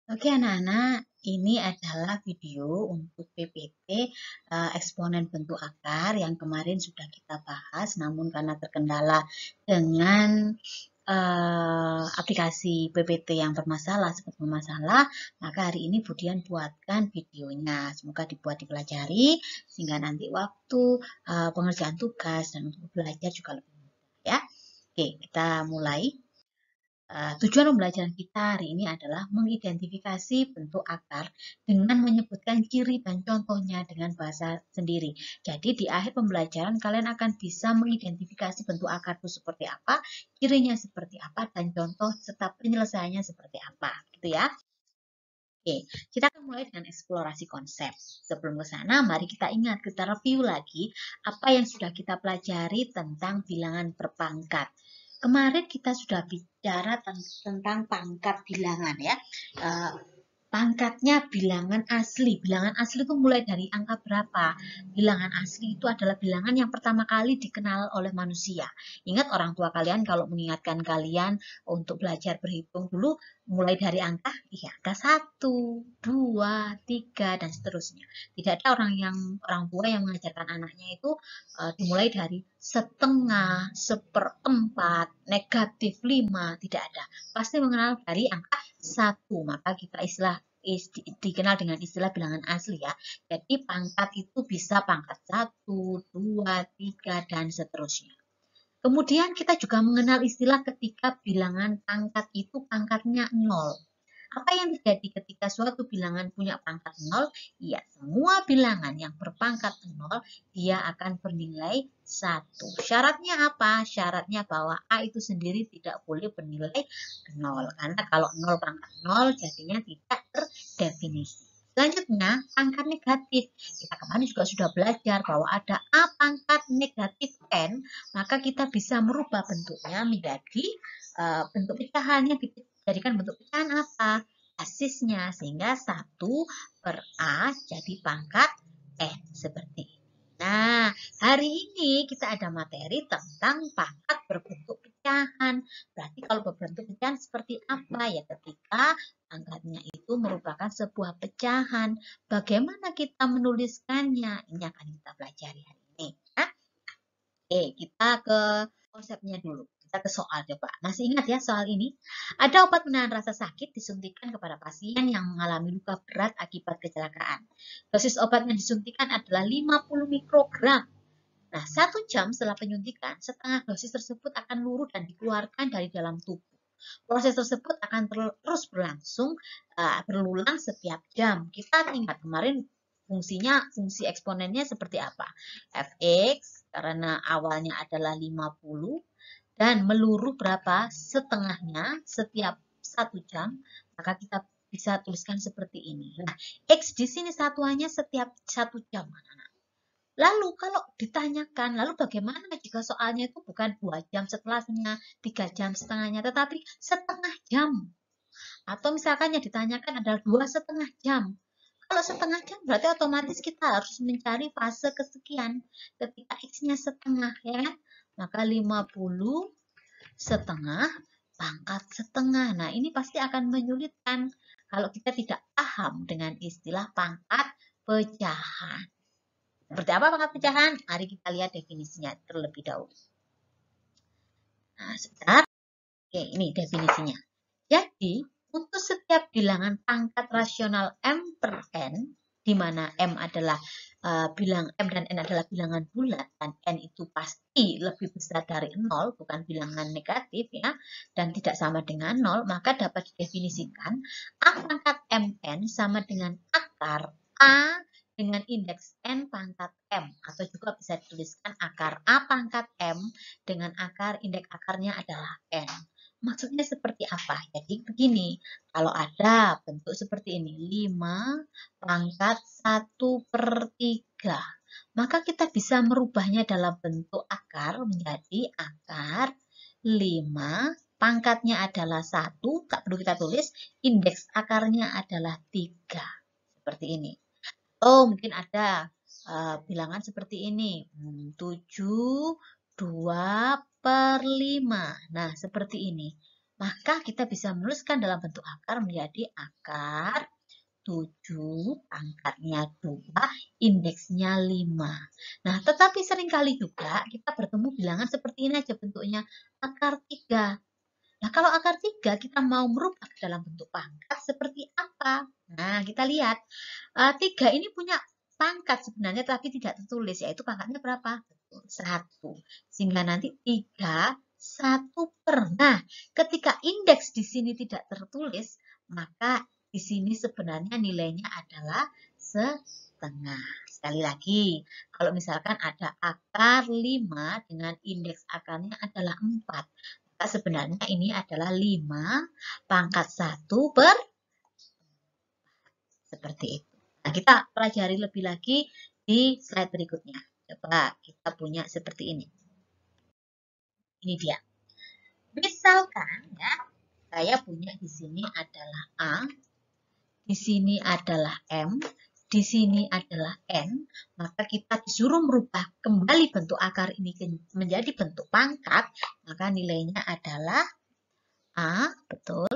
Oke anak-anak, ini adalah video untuk PPT eksponen bentuk akar yang kemarin sudah kita bahas, namun karena terkendala dengan aplikasi PPT yang bermasalah, maka hari ini Budian buatkan videonya. Semoga dibuat dipelajari sehingga nanti waktu pengerjaan tugas dan untuk belajar juga lebih mudah ya. Oke, kita mulai. Tujuan pembelajaran kita hari ini adalah mengidentifikasi bentuk akar dengan menyebutkan ciri dan contohnya dengan bahasa sendiri. Jadi di akhir pembelajaran kalian akan bisa mengidentifikasi bentuk akar itu seperti apa, cirinya seperti apa, dan contoh serta penyelesaiannya seperti apa. Gitu ya. Oke, kita akan mulai dengan eksplorasi konsep. Sebelum ke sana, mari kita ingat, kita review lagi apa yang sudah kita pelajari tentang bilangan berpangkat. Kemarin kita sudah bicara tentang pangkat bilangan ya. Pangkatnya bilangan asli. Bilangan asli itu mulai dari angka berapa? Bilangan asli itu adalah bilangan yang pertama kali dikenal oleh manusia. Ingat orang tua kalian kalau mengingatkan kalian untuk belajar berhitung dulu mulai dari angka, iya, angka 1, 2, 3, dan seterusnya. Tidak ada orang tua yang mengajarkan anaknya itu dimulai dari setengah, seperempat, negatif 5, tidak ada. Pasti mengenal dari angka 1, maka kita dikenal dengan istilah bilangan asli ya. Jadi pangkat itu bisa pangkat 1, 2, 3, dan seterusnya. Kemudian kita juga mengenal istilah ketika bilangan pangkat itu pangkatnya 0. Apa yang terjadi ketika suatu bilangan punya pangkat 0? Ya, semua bilangan yang berpangkat 0, dia akan bernilai 1. Syaratnya apa? Syaratnya bahwa A itu sendiri tidak boleh bernilai 0. Karena kalau 0 pangkat 0, jadinya tidak terdefinisi. Selanjutnya, pangkat negatif. Kita kemarin juga sudah belajar bahwa ada A pangkat negatif N, maka kita bisa merubah bentuknya menjadi bentuk pecahannya dijadikan bentuk pecahan apa? Basisnya, sehingga 1 per A jadi pangkat N seperti ini. Nah, hari ini kita ada materi tentang pangkat berbentuk pecahan. Berarti kalau berbentuk pecahan seperti apa ya? Ketika pangkatnya itu merupakan sebuah pecahan. Bagaimana kita menuliskannya? Ini akan kita pelajari hari ini. Ya. Oke, kita ke konsepnya dulu. Kita ke soal coba. Masih ingat ya soal ini? Ada obat menahan rasa sakit disuntikan kepada pasien yang mengalami luka berat akibat kecelakaan. Dosis obat yang disuntikan adalah 50 mikrogram. Nah, 1 jam setelah penyuntikan, setengah dosis tersebut akan luruh dan dikeluarkan dari dalam tubuh. Proses tersebut akan terus berlangsung, berulang setiap jam. Kita ingat kemarin fungsi eksponennya seperti apa? Fx karena awalnya adalah 50 dan meluruh berapa? Setengahnya setiap 1 jam, maka kita bisa tuliskan seperti ini. Nah, X di sini satuannya setiap 1 jam. Lalu kalau ditanyakan, lalu bagaimana jika soalnya itu bukan 2 jam setelahnya, 3 jam setengahnya, tetapi setengah jam. Atau misalkan yang ditanyakan adalah 2,5 jam. Kalau setengah jam berarti otomatis kita harus mencari fase kesekian. Ketika X-nya setengah ya kan? Maka 50 setengah pangkat setengah. Nah, ini pasti akan menyulitkan kalau kita tidak paham dengan istilah pangkat pecahan. Seperti apa pangkat pecahan? Mari kita lihat definisinya terlebih dahulu. Nah, sebentar. Oke, ini definisinya. Jadi, untuk setiap bilangan pangkat rasional M per N, di mana M adalah M dan N adalah bilangan bulat, dan N itu pasti lebih besar dari 0, bukan bilangan negatif ya, dan tidak sama dengan 0, maka dapat didefinisikan A pangkat MN sama dengan akar A dengan indeks N pangkat M, atau juga bisa dituliskan akar A pangkat M dengan akar indeks akarnya adalah N. Maksudnya seperti apa? Jadi begini, kalau ada bentuk seperti ini, 5 pangkat 1 per 3, maka kita bisa merubahnya dalam bentuk akar menjadi akar 5, pangkatnya adalah 1, tak perlu kita tulis, indeks akarnya adalah 3. Seperti ini. Oh, mungkin ada bilangan seperti ini, 7, 2 per 5. Nah, seperti ini. maka kita bisa menuliskan dalam bentuk akar menjadi akar 7, pangkatnya 2, indeksnya 5. Nah, tetapi seringkali juga kita bertemu bilangan seperti ini aja bentuknya, akar 3. Nah, kalau akar 3 kita mau merubah ke dalam bentuk pangkat seperti apa? Nah, kita lihat. 3 ini punya pangkat sebenarnya tapi tidak tertulis, yaitu pangkatnya berapa? 1. Sehingga nanti 3, 1 per. Nah, ketika indeks di sini tidak tertulis, maka di sini sebenarnya nilainya adalah setengah. Sekali lagi, kalau misalkan ada akar 5 dengan indeks akarnya adalah 4, maka sebenarnya ini adalah 5 pangkat 1 per seperti itu. Nah, kita pelajari lebih lagi di slide berikutnya. Coba kita punya seperti ini. Ini dia. Misalkan ya, saya punya di sini adalah A, di sini adalah M, di sini adalah N, maka kita disuruh merubah kembali bentuk akar ini menjadi bentuk pangkat, maka nilainya adalah A, betul,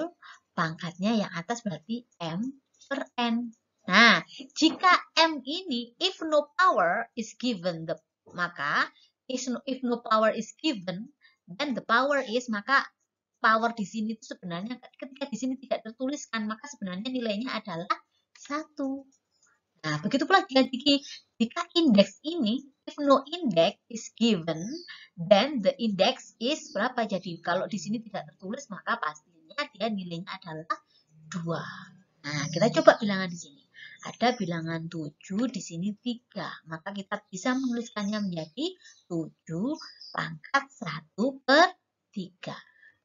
pangkatnya yang atas berarti M per N. Nah, jika M ini, if no power is given, maka if no power is given, then the power is, maka power di sini itu sebenarnya ketika di sini tidak tertuliskan, maka sebenarnya nilainya adalah 1. Nah, begitu pula jika indeks ini, if no index is given, then the index is berapa? Jadi kalau di sini tidak tertulis, maka pastinya dia nilainya adalah 2. Nah, kita coba bilangan di sini. Ada bilangan 7, di sini 3. Maka kita bisa menuliskannya menjadi 7 pangkat 1 per 3.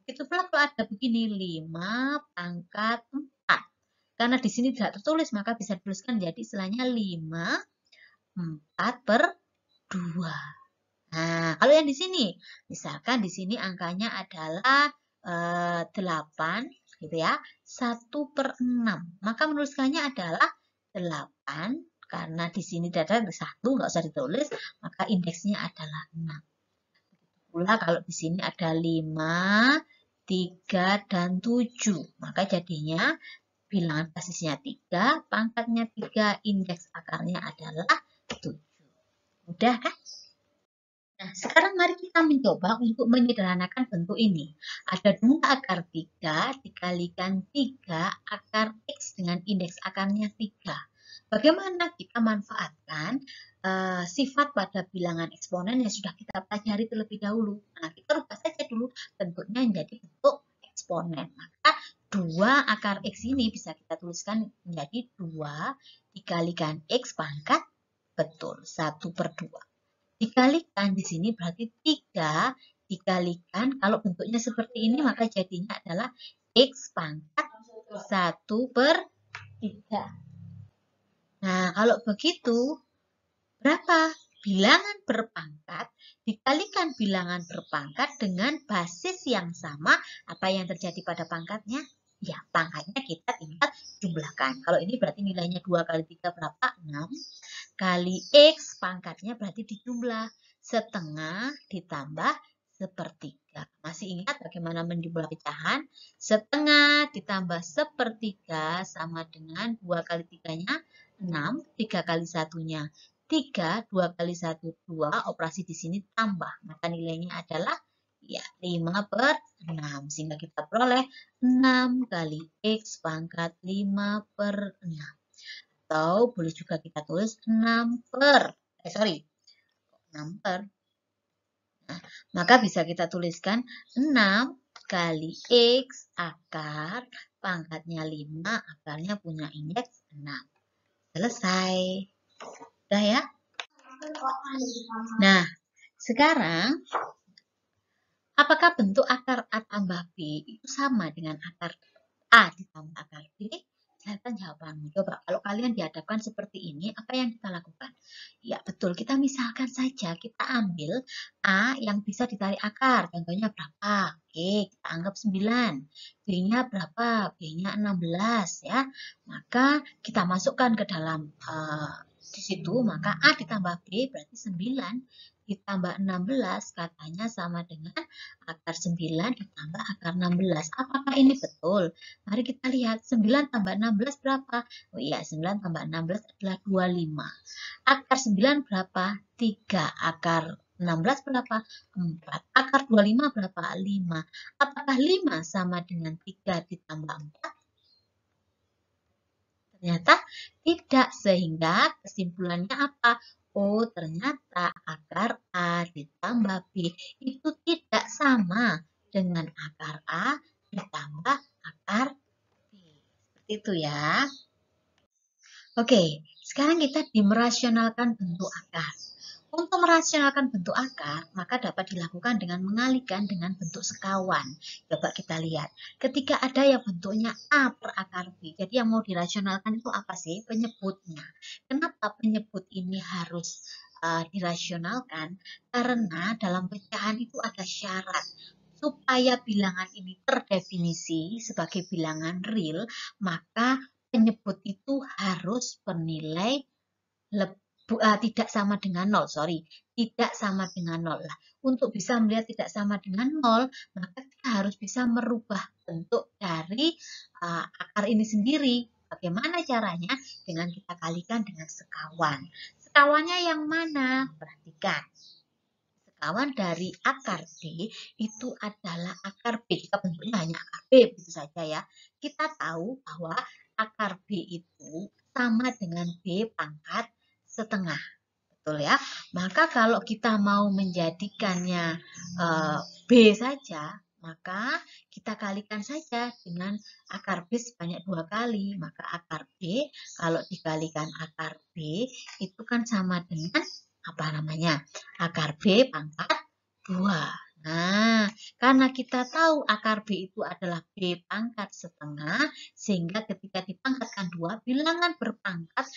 Begitu pula kalau ada begini, 5 pangkat 4. Karena di sini tidak tertulis, maka bisa dituliskan jadi istilahnya 5, 4 per 2. Nah, kalau yang di sini, misalkan di sini angkanya adalah 8, gitu ya, 1 per 6. Maka menuliskannya adalah 8, karena di sini ada 1, nggak usah ditulis, maka indeksnya adalah 6. Pula kalau di sini ada 5, 3, dan 7, maka jadinya bilangan basisnya 3, pangkatnya 3, indeks akarnya adalah 7. Mudah kan? Nah, sekarang mari kita mencoba untuk menyederhanakan bentuk ini. Ada 2 akar 3 dikalikan 3 akar X dengan indeks akarnya 3. Bagaimana kita manfaatkan sifat pada bilangan eksponen yang sudah kita pelajari terlebih dahulu. Nah, kita rubah saja dulu bentuknya menjadi bentuk eksponen. Maka 2 akar X ini bisa kita tuliskan menjadi 2 dikalikan X pangkat, betul, 1 per 2. Dikalikan di sini berarti 3 dikalikan, kalau bentuknya seperti ini maka jadinya adalah X pangkat 1 per 3. Nah, kalau begitu berapa? Bilangan berpangkat dikalikan bilangan berpangkat dengan basis yang sama, apa yang terjadi pada pangkatnya? Ya, pangkatnya kita tinggal jumlahkan. Kalau ini berarti nilainya 2 kali 3 berapa? 6. Kali X pangkatnya berarti dijumlah. Setengah ditambah sepertiga. Masih ingat bagaimana menjumlah pecahan? Setengah ditambah sepertiga sama dengan 2 kali 3-nya 6, 3 kali 1-nya 3, 2 kali 1, 2, operasi di sini tambah. Maka nilainya adalah ya 5 per 6. Sehingga kita peroleh 6 kali X pangkat 5 per 6. Atau boleh juga kita tulis 6 per. 6 per. Nah, maka bisa kita tuliskan 6 kali X akar, pangkatnya 5, akarnya punya indeks 6. Selesai. Udah ya? Nah, sekarang apakah bentuk akar A tambah B itu sama dengan akar A ditambah akar B? Silahkan jawabanmu. Coba kalau kalian dihadapkan seperti ini, apa yang kita lakukan? Ya betul, kita misalkan saja, kita ambil A yang bisa ditarik akar. Contohnya berapa? Oke, kita anggap 9. B-nya berapa? B-nya 16 ya. Maka kita masukkan ke dalam di situ, maka A ditambah B berarti 9. ditambah 16 katanya sama dengan akar 9 ditambah akar 16. Apakah ini betul? Mari kita lihat 9 tambah 16 berapa? Oh iya, 9 tambah 16 adalah 25. Akar 9 berapa? 3. Akar 16 berapa? 4. Akar 25 berapa? 5. Apakah 5 sama dengan 3 ditambah 4? Ternyata tidak, sehingga kesimpulannya apa? Oh, ternyata akar A ditambah B itu tidak sama dengan akar A ditambah akar B. Seperti itu ya. Oke, sekarang kita dimerasionalkan bentuk akar. Untuk merasionalkan bentuk akar, maka dapat dilakukan dengan mengalihkan dengan bentuk sekawan. Coba kita lihat. Ketika ada yang bentuknya A per akar B, jadi yang mau dirasionalkan itu apa sih? Penyebutnya. Kenapa penyebut ini harus dirasionalkan? Karena dalam pecahan itu ada syarat. Supaya bilangan ini terdefinisi sebagai bilangan real, maka penyebut itu harus bernilai tidak sama dengan 0, tidak sama dengan 0 lah. Untuk bisa melihat tidak sama dengan 0, maka kita harus bisa merubah bentuk dari akar ini sendiri. Bagaimana caranya? Dengan kita kalikan dengan sekawan. Sekawannya yang mana? Perhatikan. Sekawan dari akar B itu adalah akar B. Kita bentuknya hanya akar B, begitu saja ya. Kita tahu bahwa akar B itu sama dengan B pangkat setengah. Betul ya? Maka kalau kita mau menjadikannya B saja, maka kita kalikan saja dengan akar B sebanyak 2 kali. Maka akar B kalau dikalikan akar B itu kan sama dengan apa namanya? Akar B pangkat 2. Nah, karena kita tahu akar B itu adalah B pangkat setengah, sehingga ketika dipangkatkan 2, bilangan berpangkat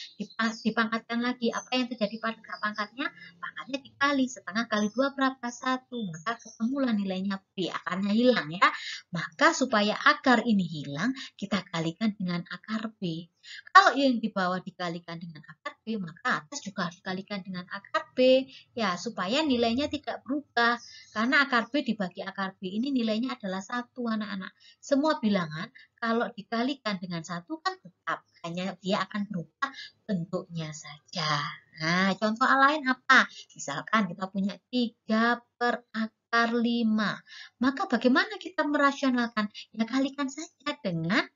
dipangkatkan lagi. Apa yang terjadi pada pangkatnya? Pangkatnya dikali. Setengah kali 2 berapa? 1. Maka ketemulah nilainya B. Akarnya hilang ya. Maka supaya akar ini hilang, kita kalikan dengan akar B. Kalau yang di bawah dikalikan dengan akar B, maka atas juga harus dikalikan dengan akar B. Ya, supaya nilainya tidak berubah. Karena akar B dibagi akar B ini nilainya adalah 1, anak-anak. Semua bilangan kalau dikalikan dengan 1 kan tetap. Hanya dia akan berubah bentuknya saja. Nah, contoh lain apa? Misalkan kita punya 3 per akar 5. Maka bagaimana kita merasionalkan? Ya kalikan saja dengan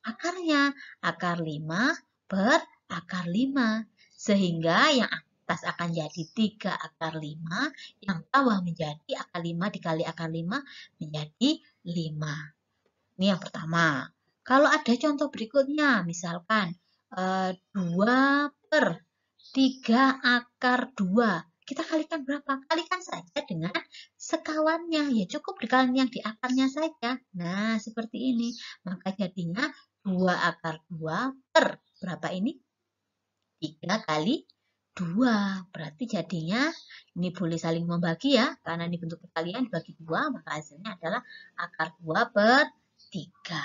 akarnya. Akar 5 per akar 5. Sehingga yang atas akan jadi 3 akar 5, yang bawah menjadi akar 5 dikali akar 5 menjadi 5. Ini yang pertama. Kalau ada contoh berikutnya, misalkan 2 per 3 akar 2. Kita kalikan berapa? Kalikan saja dengan sekawannya. Ya cukup dikalikan yang di akarnya saja. Nah, seperti ini. Maka jadinya 2 akar 2 per berapa ini? 3 kali 2. Berarti jadinya ini boleh saling membagi ya. Karena ini bentuk perkalian dibagi 2, maka hasilnya adalah akar 2 per 3.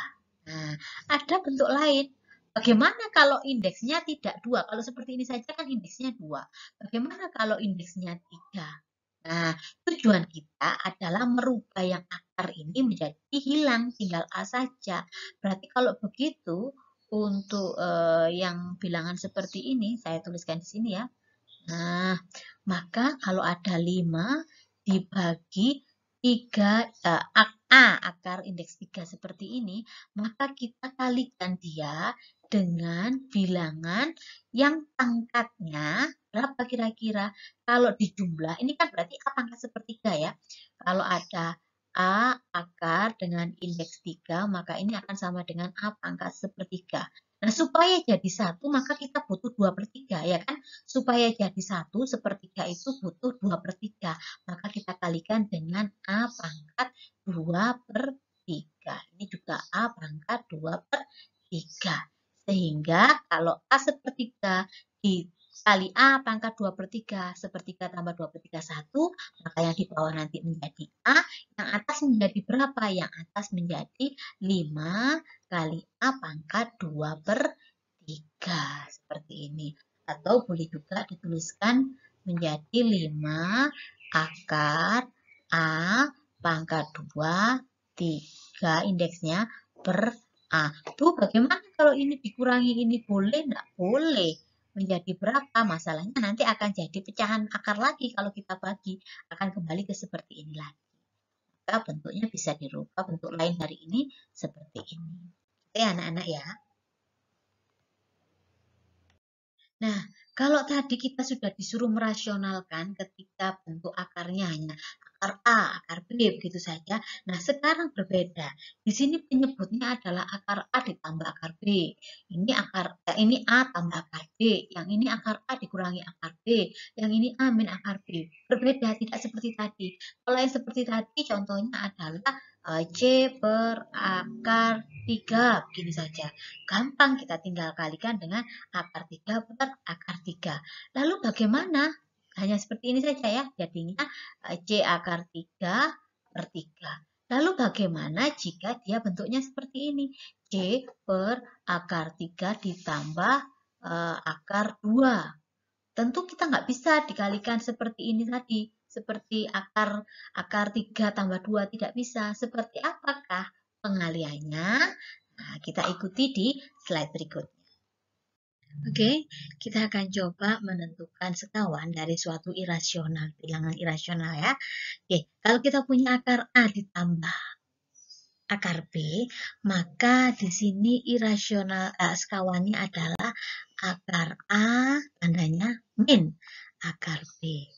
Nah, ada bentuk lain. Bagaimana kalau indeksnya tidak 2? Kalau seperti ini saja kan indeksnya 2. Bagaimana kalau indeksnya 3? Nah, tujuan kita adalah merubah yang akar ini menjadi hilang, tinggal A saja. Berarti kalau begitu, untuk yang bilangan seperti ini, saya tuliskan di sini ya. Nah, maka kalau ada 5 dibagi 3 akar indeks 3 seperti ini, maka kita kalikan dia dengan bilangan yang pangkatnya berapa kira-kira? Kalau dijumlah, ini kan berarti A pangkat sepertiga ya. Kalau ada A akar dengan indeks 3, maka ini akan sama dengan A pangkat sepertiga. Nah, supaya jadi 1, maka kita butuh 2 per 3, ya kan? Supaya jadi 1, sepertiga itu butuh 2 per 3. Maka kita kalikan dengan A pangkat 2 per 3. Ini juga A pangkat 2 per 3. Sehingga kalau A sepertiga dikali A pangkat 2 per 3, sepertiga tambah 2 per 3, 1, maka yang di bawah nanti menjadi A, yang atas menjadi berapa? Yang atas menjadi 5 kali A pangkat 2 per 3. Seperti ini. Atau boleh juga dituliskan menjadi 5 akar A pangkat 2, 3 indeksnya per A. Tuh bagaimana kalau ini dikurangi ini boleh? Enggak boleh. Menjadi berapa? Masalahnya nanti akan jadi pecahan akar lagi kalau kita bagi. Akan kembali ke seperti ini lagi. Maka bentuknya bisa dirubah bentuk lain dari ini seperti ini. Oke anak-anak ya. Nah, kalau tadi kita sudah disuruh merasionalkan ketika bentuk akarnya hanya akar A, akar B, begitu saja. Nah, sekarang berbeda. Di sini penyebutnya adalah akar A ditambah akar B. Ini A tambah akar B, yang ini akar A dikurangi akar B, yang ini A min akar B. Berbeda, tidak seperti tadi. Kalau yang seperti tadi contohnya adalah C per akar 3, begini saja. Gampang kita tinggal kalikan dengan akar 3 per akar 3. Lalu bagaimana? Hanya seperti ini saja ya. Jadinya C akar 3 per 3. Lalu bagaimana jika dia bentuknya seperti ini? C per akar 3 ditambah akar 2. Tentu kita nggak bisa dikalikan seperti ini tadi. Seperti akar 3 tambah 2 tidak bisa. Seperti apakah pengaliannya? Nah, kita ikuti di slide berikutnya. Oke, kita akan coba menentukan sekawan dari suatu irasional, bilangan irasional ya. Oke, kalau kita punya akar A ditambah akar B, maka di sini irasional sekawannya adalah akar A, tandanya min akar B.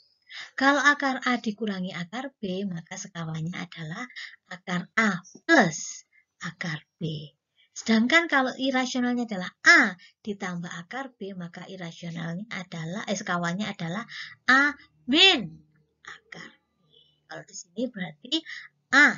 Kalau akar A dikurangi akar B, maka sekawannya adalah akar A plus akar B. Sedangkan kalau irasionalnya adalah A ditambah akar B, maka irasionalnya adalah sekawannya adalah A min akar B. Kalau di sini berarti A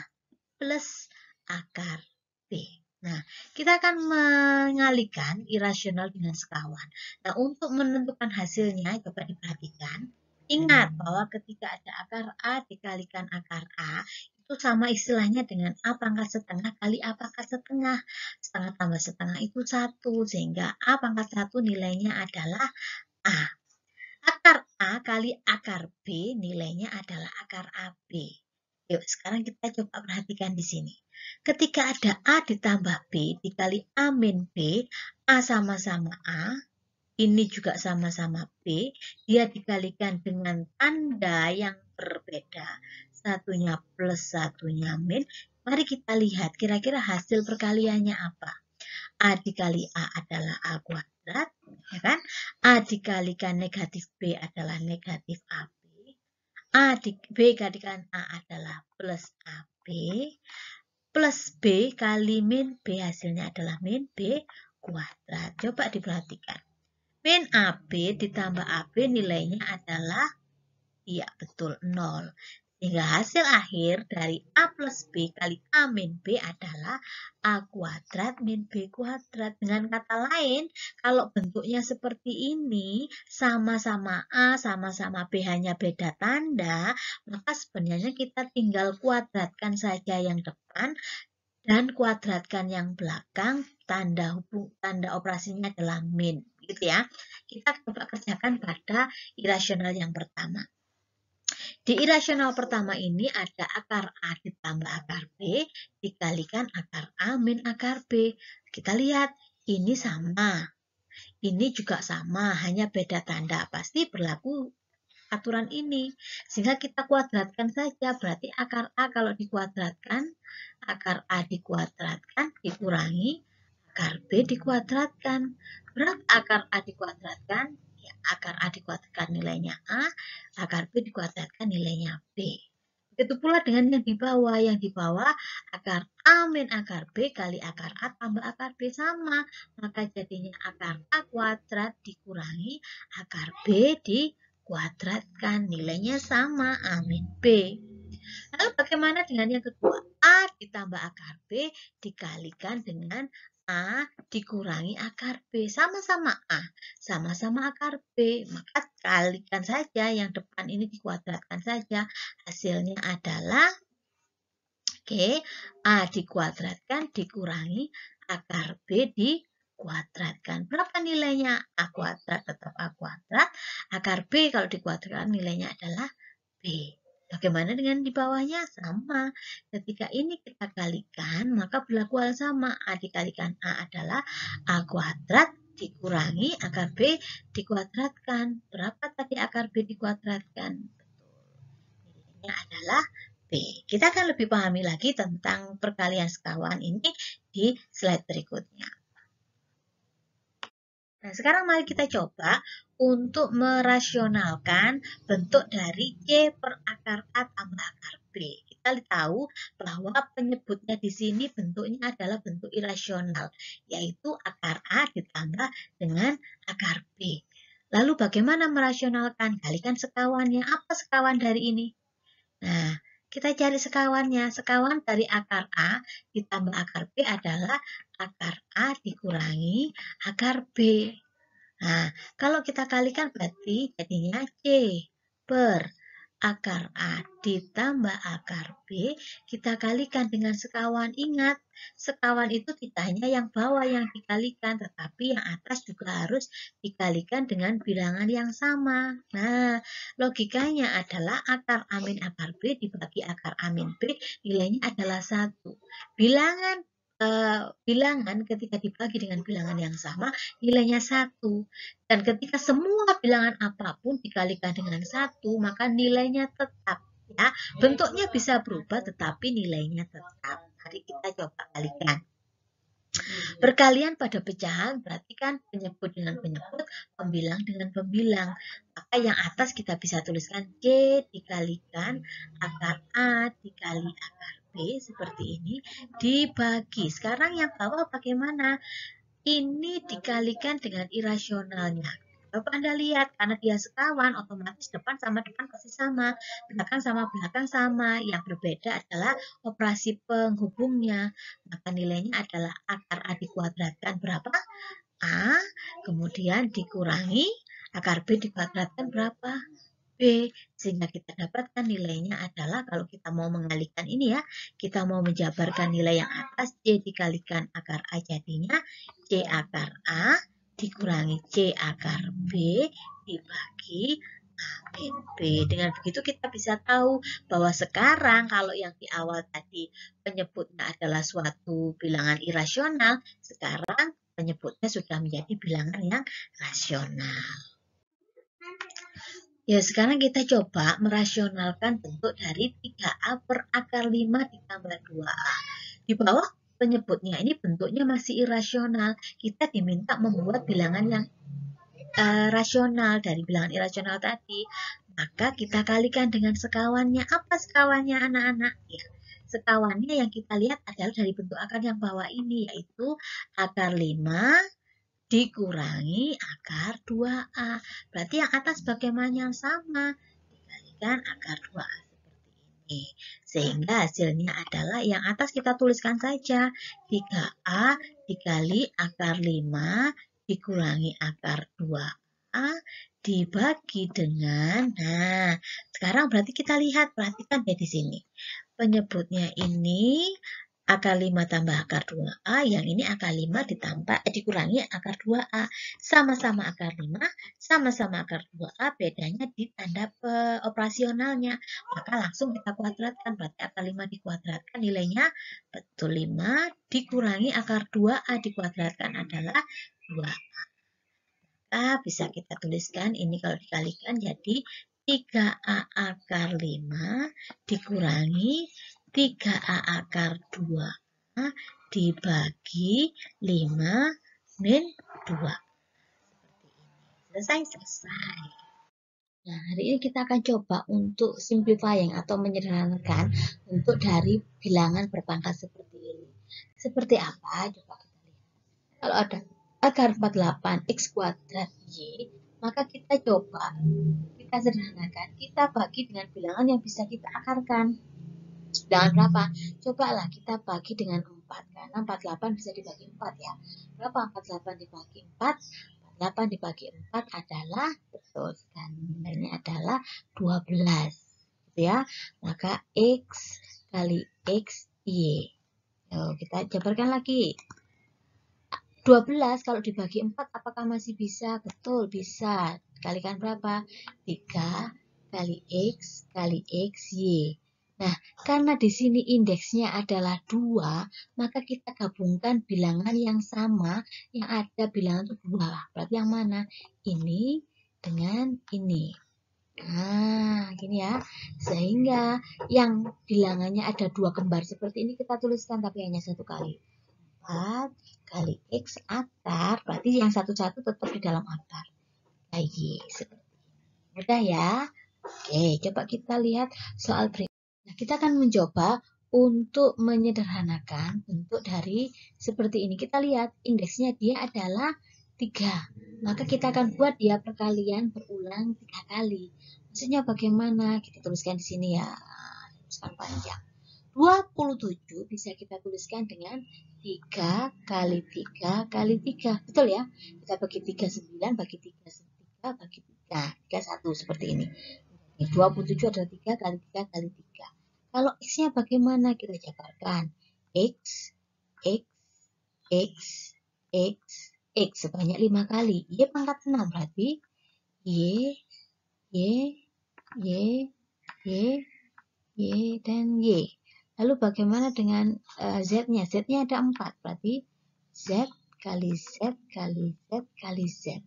plus akar B. Nah, kita akan mengalihkan irasional dengan sekawan. Nah, untuk menentukan hasilnya, coba diperhatikan. Ingat bahwa ketika ada akar A dikalikan akar A, itu sama istilahnya dengan A pangkat setengah kali A pangkat setengah. Setengah tambah setengah itu 1, sehingga A pangkat 1 nilainya adalah A. Akar A kali akar B nilainya adalah akar AB. Yuk, sekarang kita coba perhatikan di sini. Ketika ada A ditambah B dikali A min B, A sama-sama A, ini juga sama-sama B, dia dikalikan dengan tanda yang berbeda. Satunya plus, satunya min. Mari kita lihat kira-kira hasil perkaliannya apa. A dikali A adalah A kuadrat, ya kan? A dikalikan negatif B adalah negatif AB. B kalikan A adalah plus AB. Plus B kali min B hasilnya adalah min B kuadrat. Coba diperhatikan. Min AB ditambah AB nilainya adalah, iya betul, 0. Sehingga hasil akhir dari A plus B kali A min B adalah A kuadrat min B kuadrat. Dengan kata lain, kalau bentuknya seperti ini, sama-sama A, sama-sama B hanya beda tanda, maka sebenarnya kita tinggal kuadratkan saja yang depan dan kuadratkan yang belakang, tanda operasinya adalah min. Gitu ya. Kita coba kerjakan pada irasional yang pertama. Di irasional pertama ini ada akar A ditambah akar B dikalikan akar A min akar B. Kita lihat, ini sama. Ini juga sama, hanya beda tanda. Pasti berlaku aturan ini. Sehingga kita kuadratkan saja. Berarti akar A kalau dikuadratkan, akar A dikuadratkan dikurangi akar B dikuadratkan. Berapa akar A dikuadratkan? Ya, akar A dikuadratkan nilainya A, akar B dikuadratkan nilainya B. Begitu pula dengan yang di bawah. Yang di bawah akar A min akar B kali akar A tambah akar B sama. Maka jadinya akar A kuadrat dikurangi akar B dikuadratkan. Nilainya sama A min B. Lalu bagaimana dengan yang kedua? A ditambah akar B dikalikan dengan A dikurangi akar B. Sama-sama A, sama-sama akar B. Maka kalikan saja, yang depan ini dikuadratkan saja. Hasilnya adalah, A dikuadratkan dikurangi akar B dikuadratkan. dikuadratkan. Berapa nilainya? A kuadrat tetap A kuadrat. Akar B kalau dikuadratkan nilainya adalah B. Bagaimana dengan di bawahnya? Sama. Ketika ini kita kalikan, maka berlaku hal sama. A dikalikan A adalah A kuadrat dikurangi akar B dikuadratkan. Berapa tadi akar B dikuadratkan? Nilainya adalah B. Kita akan lebih pahami lagi tentang perkalian sekawan ini di slide berikutnya. Nah, sekarang mari kita coba untuk merasionalkan bentuk dari C per akar A tambah akar B. Kita tahu bahwa penyebutnya di sini bentuknya adalah bentuk irasional, yaitu akar A ditambah dengan akar B. Lalu bagaimana merasionalkan? Kalikan sekawannya. Apa sekawan dari ini? Nah, kita cari sekawannya. Sekawan dari akar A ditambah akar B adalah akar A dikurangi akar B. Nah, kalau kita kalikan berarti jadinya C per akar A ditambah akar B, kita kalikan dengan sekawan. Ingat, sekawan itu tidak hanya yang bawah yang dikalikan, tetapi yang atas juga harus dikalikan dengan bilangan yang sama. Nah, logikanya adalah akar A min akar B dibagi akar A min B, nilainya adalah 1. Bilangan ketika dibagi dengan bilangan yang sama, nilainya 1. Dan ketika semua bilangan apapun dikalikan dengan 1, maka nilainya tetap. Ya, bentuknya bisa berubah, tetapi nilainya tetap. Mari kita coba kalikan. Perkalian pada pecahan, berarti kan penyebut dengan penyebut, pembilang dengan pembilang. Maka yang atas kita bisa tuliskan C dikalikan akar A dikali akar B seperti ini dibagi. Sekarang yang bawah bagaimana? Ini dikalikan dengan irasionalnya. Bapak Anda lihat, karena dia sekawan, otomatis depan sama depan pasti sama, belakang sama belakang sama. Yang berbeda adalah operasi penghubungnya. Maka nilainya adalah akar A dikuadratkan berapa? A, kemudian dikurangi akar B dikuadratkan berapa? B, sehingga kita dapatkan nilainya adalah, kalau kita mau mengalihkan ini ya, kita mau menjabarkan nilai yang atas, C dikalikan akar A jadinya C akar A dikurangi C akar B dibagi A min B. Dengan begitu kita bisa tahu bahwa sekarang kalau yang di awal tadi penyebutnya adalah suatu bilangan irasional, sekarang penyebutnya sudah menjadi bilangan yang rasional. Ya, sekarang kita coba merasionalkan bentuk dari 3A per akar 5 ditambah 2A. Di bawah penyebutnya ini bentuknya masih irasional. Kita diminta membuat bilangan yang rasional dari bilangan irasional tadi. Maka kita kalikan dengan sekawannya. Apa sekawannya anak-anak? Ya, sekawannya yang kita lihat adalah dari bentuk akar yang bawah ini, yaitu akar 5 dikurangi akar 2A. Berarti yang atas bagaimana? Sama. Dikalikan akar 2A seperti ini. Sehingga hasilnya adalah yang atas kita tuliskan saja. 3A dikali akar 5 dikurangi akar 2A dibagi dengan, nah, sekarang berarti kita lihat, perhatikan ya di sini. Penyebutnya ini akar 5 tambah akar 2A, yang ini akar 5 dikurangi akar 2A. Sama-sama akar 5, sama-sama akar 2A, bedanya di tanda operasionalnya. Maka langsung kita kuadratkan, berarti akar 5 dikuadratkan, nilainya betul 5, dikurangi akar 2A dikuadratkan adalah 2A. Maka bisa kita tuliskan, ini kalau dikalikan jadi 3A akar 5 dikurangi 3A akar 2A dibagi 5 min 2. Seperti ini. Selesai. Nah, hari ini kita akan coba untuk simplifying atau menyederhanakan bentuk dari bilangan berpangkat seperti ini. Seperti apa? Coba kita lihat. Kalau ada akar 48 X kuadrat Y, maka kita coba, kita sederhanakan, kita bagi dengan bilangan yang bisa kita akarkan. Bilangan berapa? Cobalah kita bagi dengan 4, karena 48 bisa dibagi 4 ya. Berapa 48 dibagi 4? 48 dibagi 4 adalah, betul sekali, nilainya adalah 12. Gitu ya. Maka X kali X Y. Kita jabarkan lagi. 12 kalau dibagi 4 apakah masih bisa? Betul, bisa. Dikalikan berapa? 3 kali X kali X, Y. Nah, karena di sini indeksnya adalah 2, maka kita gabungkan bilangan yang sama, yang ada bilangan itu 2. Berarti yang mana? Ini dengan ini. Nah, gini ya. Sehingga yang bilangannya ada 2 kembar seperti ini kita tuliskan tapi hanya 1 kali. 4 kali X akar, berarti yang satu-satu tetap di dalam akar. Kayak gitu. Mudah ya? Oke, coba kita lihat soal berikutnya. Nah, kita akan mencoba untuk menyederhanakan bentuk dari seperti ini. Kita lihat indeksnya dia adalah 3. Maka kita akan buat dia perkalian berulang 3 kali. Maksudnya bagaimana? Kita tuliskan di sini ya. Tuliskan panjang. 27 bisa kita tuliskan dengan 3 kali 3 kali 3. Betul ya? Kita bagi 3, 9, bagi 3, 3, bagi 3. 3, 1 seperti ini. 27 adalah 3 kali 3 kali 3. Kalau X-nya bagaimana? Kita jabarkan. X, X, X, X, X sebanyak 5 kali. Y pangkat 6 berarti Y, Y, Y, Y, Y, dan Y. Lalu bagaimana dengan Z-nya? Z-nya ada 4, berarti Z kali Z kali Z kali Z.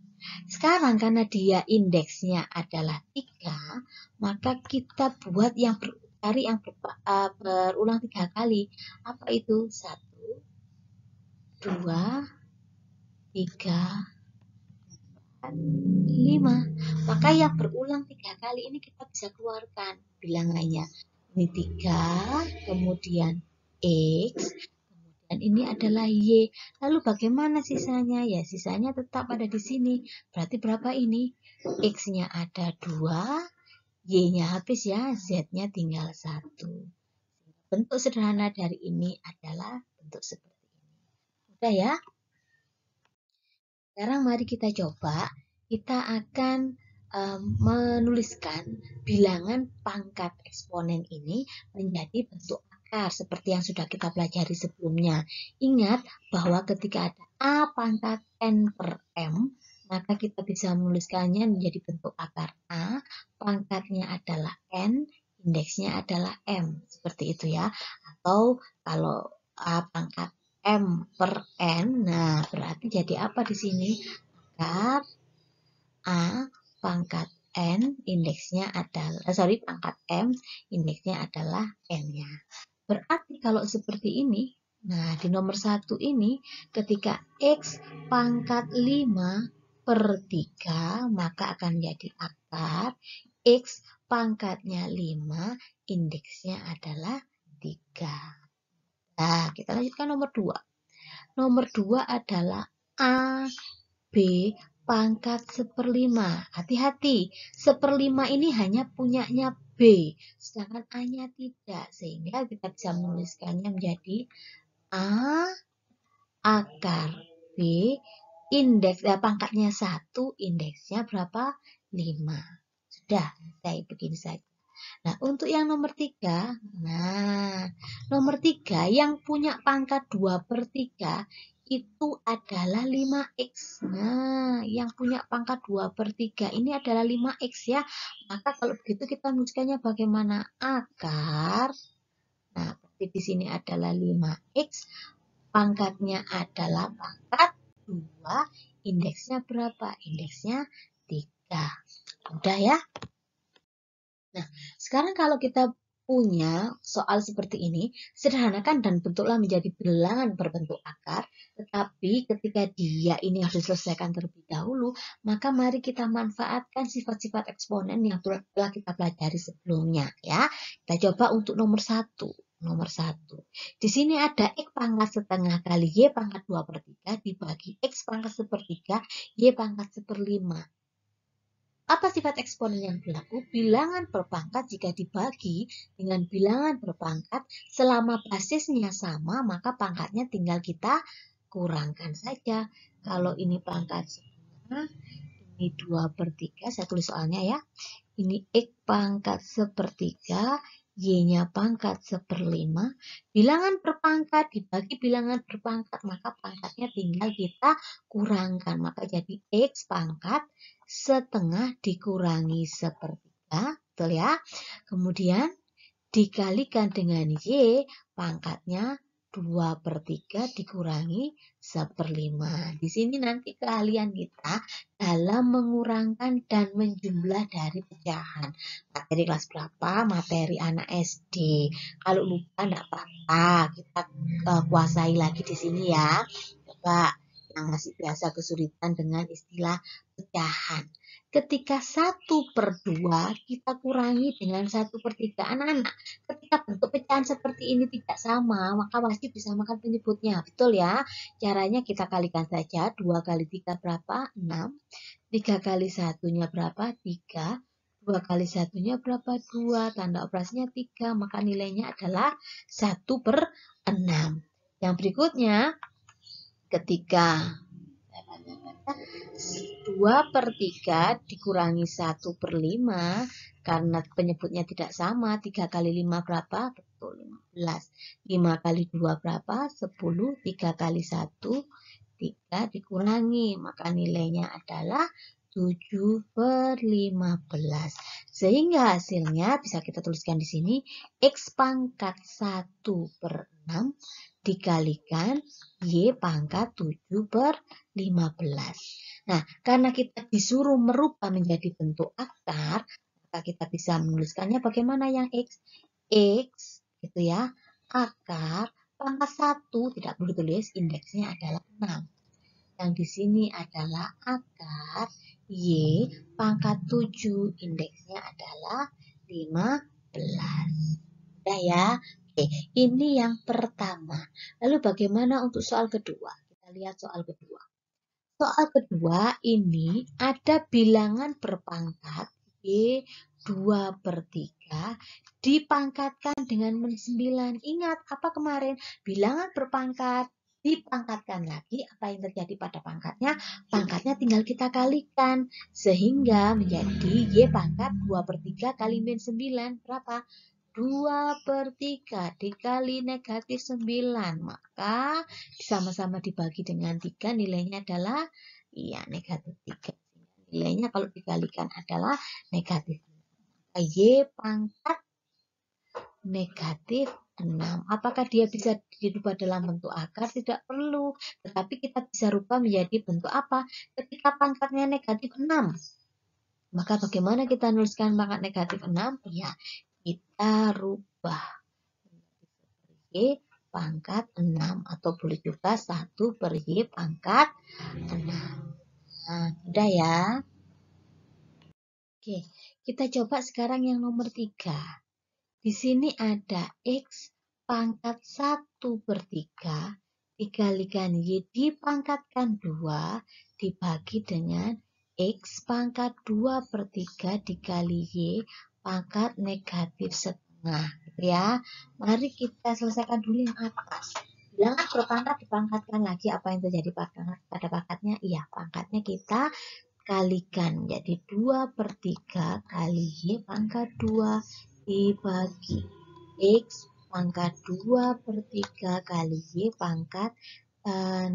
Sekarang karena dia indeksnya adalah 3, maka kita buat yang cari yang berulang 3 kali. Apa itu? 1, 2, 3, 5. Maka yang berulang 3 kali ini kita bisa keluarkan bilangannya. Ini 3, kemudian X, kemudian ini adalah Y. Lalu bagaimana sisanya? Ya, sisanya tetap ada di sini. Berarti berapa ini? X-nya ada 2, Y-nya habis ya, Z-nya tinggal 1. Bentuk sederhana dari ini adalah bentuk seperti ini. Udah ya? Sekarang mari kita coba. Kita akan menuliskan bilangan pangkat eksponen ini menjadi bentuk akar seperti yang sudah kita pelajari sebelumnya. Ingat bahwa ketika ada A pangkat N per M, maka kita bisa menuliskannya menjadi bentuk akar A, pangkatnya adalah N, indeksnya adalah M. Seperti itu ya. Atau kalau A pangkat M per N, nah berarti jadi apa di sini? Akar A pangkat N, indeksnya adalah, pangkat M, indeksnya adalah N-nya. Berarti kalau seperti ini, nah di nomor 1 ini, ketika X pangkat 5 per 3, maka akan jadi akar X pangkatnya 5, indeksnya adalah 3. Nah, kita lanjutkan nomor 2. Nomor 2 adalah A, B, pangkat 1/5. Hati-hati, 1/5 ini hanya punyanya B, sedangkan A-nya tidak. Sehingga kita bisa menuliskannya menjadi A akar B, indeks pangkatnya 1, indeksnya berapa? 5. Sudah, kayak begini saja. Nah, untuk yang nomor 3, nomor 3 yang punya pangkat 2/3 itu adalah 5X. Nah, yang punya pangkat 2/3 ini adalah 5X ya. Maka kalau begitu kita menuliskannya bagaimana? Akar. Nah, berarti di sini adalah 5X. Pangkatnya adalah pangkat 2. Indeksnya berapa? Indeksnya 3. Udah ya? Nah, sekarang kalau kita punya soal seperti ini, sederhanakan dan bentuklah menjadi bilangan berbentuk akar, tetapi ketika dia ini harus diselesaikan terlebih dahulu, maka mari kita manfaatkan sifat-sifat eksponen yang telah kita pelajari sebelumnya ya. Kita coba untuk nomor 1. Nomor 1. Di sini ada X pangkat setengah kali Y pangkat 2/3 dibagi X pangkat 1/3 Y pangkat 1/5. Apa sifat eksponen yang berlaku? Bilangan berpangkat jika dibagi dengan bilangan berpangkat selama basisnya sama, maka pangkatnya tinggal kita kurangkan saja. Kalau ini pangkat setengah, ini 2/3, saya tulis soalnya ya. Ini X pangkat 1/3, Y-nya pangkat 1/5. Bilangan berpangkat dibagi bilangan berpangkat, maka pangkatnya tinggal kita kurangkan. Maka jadi X pangkat setengah dikurangi 1/3. Betul ya? Kemudian dikalikan dengan Y, pangkatnya 2/3 dikurangi 1/5. Di sini nanti keahlian kita dalam mengurangkan dan menjumlah dari pecahan. Materi kelas berapa? Materi anak SD. Kalau lupa enggak apa-apa, kita kuasai lagi di sini ya. Coba yang masih biasa kesulitan dengan istilah pecahan. Ketika 1/2 kita kurangi dengan 1/3. Anak-anak, ketika bentuk pecahan seperti ini tidak sama, maka pasti disamakan penyebutnya. Betul ya? Caranya kita kalikan saja. 2 kali 3 berapa? 6. 3 kali 1-nya berapa? 3. 2 kali 1-nya berapa? 2. Tanda operasinya 3. Maka nilainya adalah 1/6. Yang berikutnya, ketika 2/3 dikurangi 1/5, karena penyebutnya tidak sama. 3 kali 5 berapa? Betul, 15. 5 kali 2 berapa? 10. 3 kali 1, 3 dikurangi. Maka nilainya adalah 7/15. Sehingga hasilnya bisa kita tuliskan di sini. X pangkat 1/6 dikalikan Y pangkat 7/15. Nah, karena kita disuruh merubah menjadi bentuk akar, maka kita bisa menuliskannya bagaimana yang X? X, gitu ya, akar pangkat 1, tidak perlu tulis, indeksnya adalah 6. Yang di sini adalah akar Y pangkat 7, indeksnya adalah 15. Udah ya? Oke, ini yang pertama. Lalu bagaimana untuk soal kedua? Kita lihat soal kedua. Soal kedua ini ada bilangan berpangkat Y 2/3 dipangkatkan dengan 9. Ingat apa kemarin? Bilangan berpangkat dipangkatkan lagi, apa yang terjadi pada pangkatnya? Pangkatnya tinggal kita kalikan sehingga menjadi Y pangkat 2/3 kali min 9 berapa? 2/3 dikali negatif 9. Maka sama-sama dibagi dengan 3, nilainya adalah negatif 3. Nilainya kalau dikalikan adalah negatif 6. Y pangkat negatif 6. Apakah dia bisa dirubah dalam bentuk akar? Tidak perlu. Tetapi kita bisa rubah menjadi bentuk apa? Ketika pangkatnya negatif 6. Maka bagaimana kita nuliskan pangkat negatif 6? Ya, kita rubah Y pangkat 6 atau boleh juga 1/Y pangkat 6. Nah, udah ya. Oke, kita coba sekarang yang nomor 3. Di sini ada X pangkat 1/3 dikalikan Y dipangkatkan 2 dibagi dengan X pangkat 2/3 dikali Y pangkat negatif setengah. Gitu ya. Mari kita selesaikan dulu yang atas. Bilangan berpangkat dipangkatkan lagi, apa yang terjadi pada pangkatnya? Iya, pangkatnya kita kalikan. Jadi 2/3 kali Y pangkat 2 dibagi X pangkat 2/3 kali Y pangkat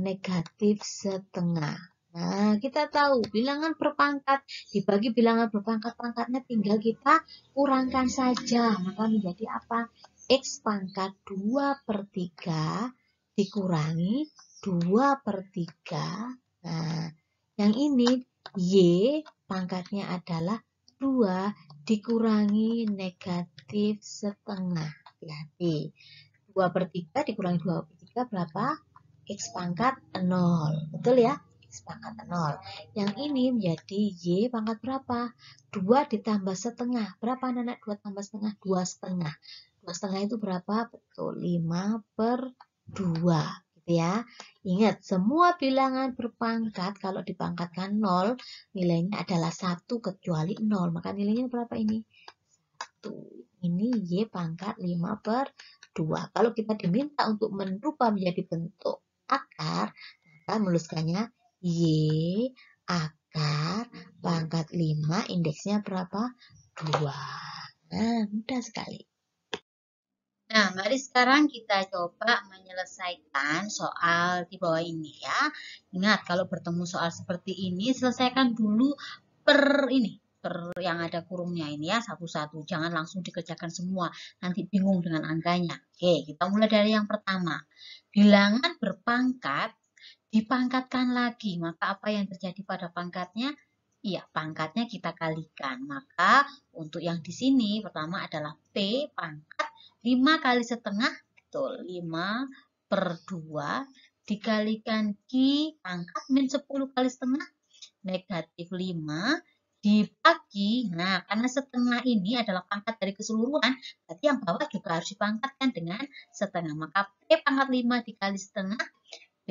negatif setengah. Nah, kita tahu bilangan berpangkat dibagi bilangan berpangkat, pangkatnya tinggal kita kurangkan saja. Maka menjadi apa? X pangkat 2/3 dikurangi 2/3. Nah, yang ini Y pangkatnya adalah 2 dikurangi negatif setengah. Hati-hati. 2/3 dikurangi 2/3 berapa? X pangkat 0. Betul ya? X pangkat 0. Yang ini menjadi Y pangkat berapa? 2 ditambah setengah. Berapa anak-anak 2 tambah setengah? 2 setengah. 2 setengah itu berapa? Betul, 5/2. Gitu ya. Ingat, semua bilangan berpangkat kalau dipangkatkan 0, nilainya adalah 1 kecuali 0. Maka nilainya berapa ini? 1. Ini Y pangkat 5/2. Kalau kita diminta untuk merubah menjadi bentuk akar, maka menuliskannya Y akar pangkat 5, indeksnya berapa? 2. Nah, mudah sekali. Nah, mari sekarang kita coba menyelesaikan soal di bawah ini ya. Ingat, kalau bertemu soal seperti ini, selesaikan dulu per ini, per yang ada kurungnya ini ya, satu-satu. Jangan langsung dikerjakan semua, nanti bingung dengan angkanya. Oke, kita mulai dari yang pertama. Bilangan berpangkat dipangkatkan lagi, maka apa yang terjadi pada pangkatnya? Iya, pangkatnya kita kalikan. Maka untuk yang di sini pertama adalah P pangkat 5 kali setengah, betul, 5 per 2 dikalikan Q pangkat min 10 kali setengah, negatif 5 dibagi, nah karena setengah ini adalah pangkat dari keseluruhan, berarti yang bawah juga harus dipangkatkan dengan setengah. Maka P pangkat 5 dikali setengah, P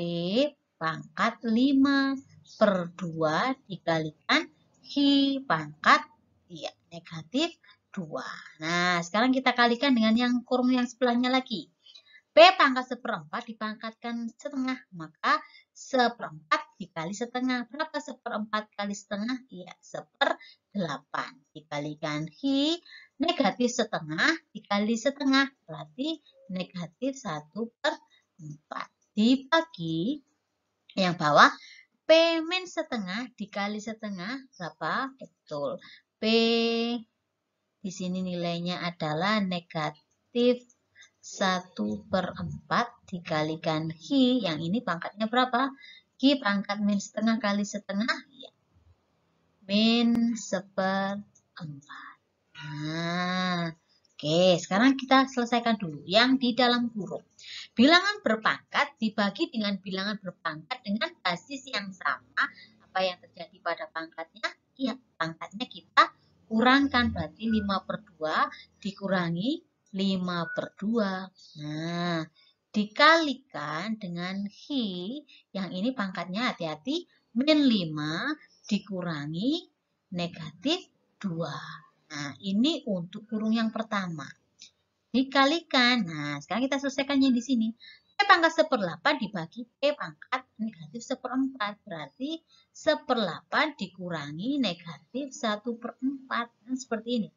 pangkat 5 per 2 dikalikan Q pangkat ya, negatif 2. Nah, sekarang kita kalikan dengan yang kurung yang sebelahnya lagi. P pangkat 1/4 dipangkatkan setengah, maka 1/4 dikali setengah. Berapa 1/4 kali setengah? Ya, 1/8. Dikalikan Q, negatif setengah dikali setengah, berarti negatif 1/4. Dibagi yang bawah, P min setengah dikali setengah, berapa? Betul. P di sini nilainya adalah negatif 1/4 dikalikan Q, yang ini pangkatnya berapa? Q pangkat min setengah kali setengah, ya, min 1/4. Nah, oke, sekarang kita selesaikan dulu yang di dalam kurung. Bilangan berpangkat dibagi dengan bilangan berpangkat dengan basis yang sama. Apa yang terjadi pada pangkatnya? Ya, pangkatnya kita kurangkan, berarti 5/2 dikurangi 5/2. Nah, dikalikan dengan Q, yang ini pangkatnya hati-hati, min 5 dikurangi negatif 2. Nah, ini untuk kurung yang pertama. Dikalikan. Nah, sekarang kita selesaikannya di sini. P pangkat 1/8 dibagi P pangkat negatif 1/4. Berarti 1/8 dikurangi negatif 1/4. Nah, seperti ini.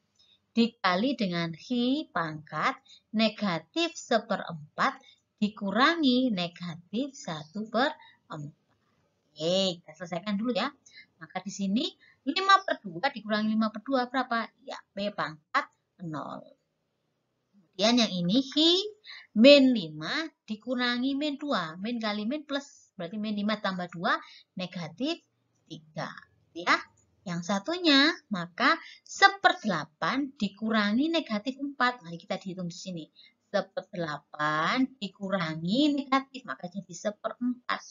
Dikali dengan Q pangkat negatif 1/4 dikurangi negatif 1/4. Oke, kita selesaikan dulu ya. Maka di sini 5/2 dikurangi 5/2 berapa? Ya, P pangkat 0. Kemudian yang ini Q min 5 dikurangi min 2. Min kali min plus. Berarti min 5 tambah 2 negatif 3. Ya. Yang satunya, maka 1/8 dikurangi negatif 4. Mari kita dihitung di sini. 1/8 dikurangi negatif, maka jadi 1/4.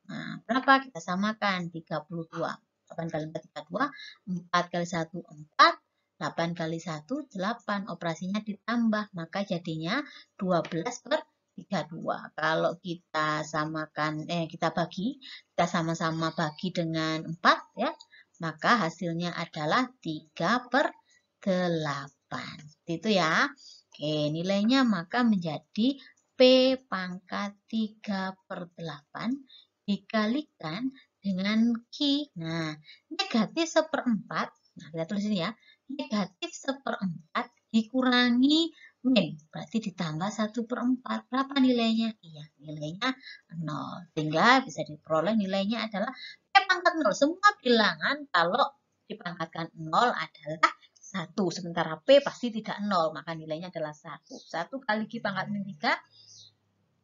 Nah, berapa? Kita samakan 32. 8 kali 4, 32. 4 kali 1, 4. 8 kali 1, 8. Operasinya ditambah, maka jadinya 12/32. Kalau kita samakan, kita bagi, kita sama-sama bagi dengan 4 ya, maka hasilnya adalah 3/8. Itu ya. Oke, nilainya maka menjadi P pangkat 3/8 dikalikan dengan Q. Nah, negatif 1/4. Nah, kita tulis ini ya. Negatif 1/4 dikurangi min. Berarti ditambah 1/4. Berapa nilainya? Iya, nilainya 0. Sehingga bisa diperoleh nilainya adalah P pangkat 0. Semua bilangan kalau dipangkatkan 0 adalah 1. Sementara P pasti tidak 0. Maka nilainya adalah 1. 1 kali Q pangkat min 3.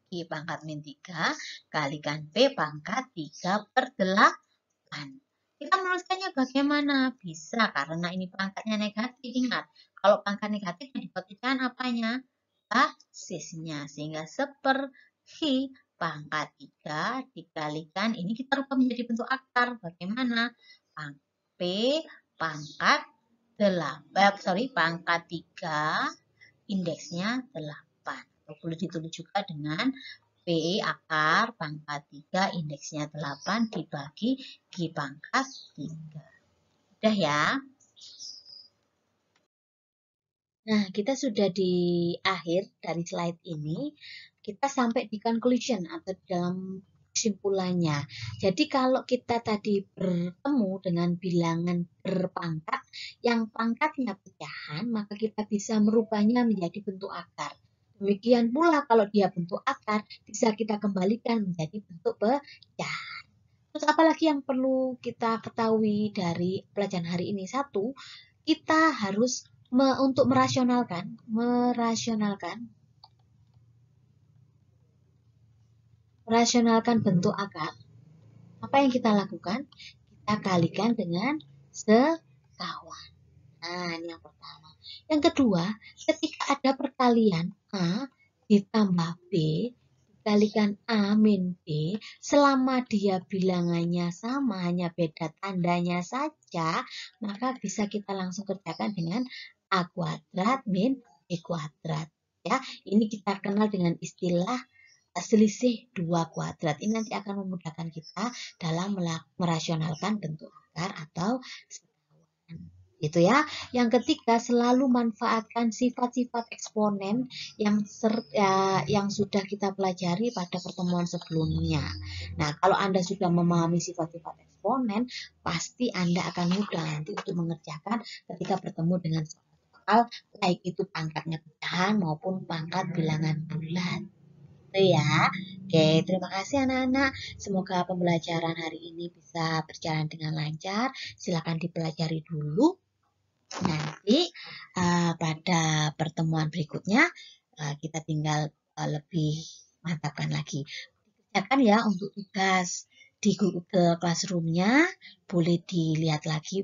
Q pangkat min 3 kalikan P pangkat 3/8. Kita menuliskannya bagaimana? Bisa, karena ini pangkatnya negatif. Ingat, kalau pangkat negatif yang dibuat pecahan apanya? Basisnya. Sehingga 1/Q pangkat 3 dikalikan, ini kita rubah menjadi bentuk akar. Bagaimana? P pangkat 3, indeksnya 8. Boleh ditulis juga dengan P akar pangkat 3 indeksnya 8 dibagi Q pangkat 3. Udah ya. Nah, kita sudah di akhir dari slide ini. Kita sampai di conclusion atau dalam kesimpulannya. Jadi kalau kita tadi bertemu dengan bilangan berpangkat yang pangkatnya pecahan, maka kita bisa merubahnya menjadi bentuk akar. Demikian pula kalau dia bentuk akar, bisa kita kembalikan menjadi bentuk pecahan. Terus apalagi yang perlu kita ketahui dari pelajaran hari ini? Satu, kita harus untuk merasionalkan bentuk akar. Apa yang kita lakukan? Kita kalikan dengan sekawan. Nah, ini yang pertama. Yang kedua, ketika ada perkalian A ditambah B dikalikan A min B, selama dia bilangannya sama, hanya beda tandanya saja, maka bisa kita langsung kerjakan dengan A kuadrat min B kuadrat. Ya, ini kita kenal dengan istilah selisih 2 kuadrat. Ini nanti akan memudahkan kita dalam merasionalkan bentuk akar atau sekawan. Gitu ya. Yang ketiga, selalu manfaatkan sifat-sifat eksponen yang sudah kita pelajari pada pertemuan sebelumnya. Nah, kalau Anda sudah memahami sifat-sifat eksponen, pasti Anda akan mudah nanti untuk mengerjakan ketika bertemu dengan soal baik itu pangkatnya pecahan maupun pangkat bilangan bulat. Itu ya. Oke, terima kasih anak-anak. Semoga pembelajaran hari ini bisa berjalan dengan lancar. Silakan dipelajari dulu. Nanti pada pertemuan berikutnya kita tinggal lebih mantapkan lagi. Kerjakan ya untuk tugas di Google Classroom-nya. Boleh dilihat lagi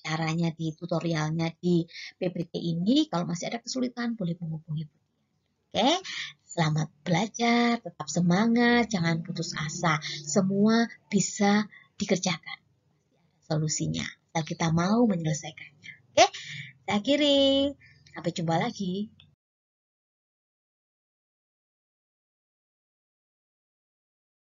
caranya di tutorialnya di PPT ini. Kalau masih ada kesulitan, boleh menghubungi. Oke, selamat belajar, tetap semangat, jangan putus asa. Semua bisa dikerjakan. Solusinya, asal kita mau menyelesaikannya. Oke, saya akhiri. Sampai jumpa lagi.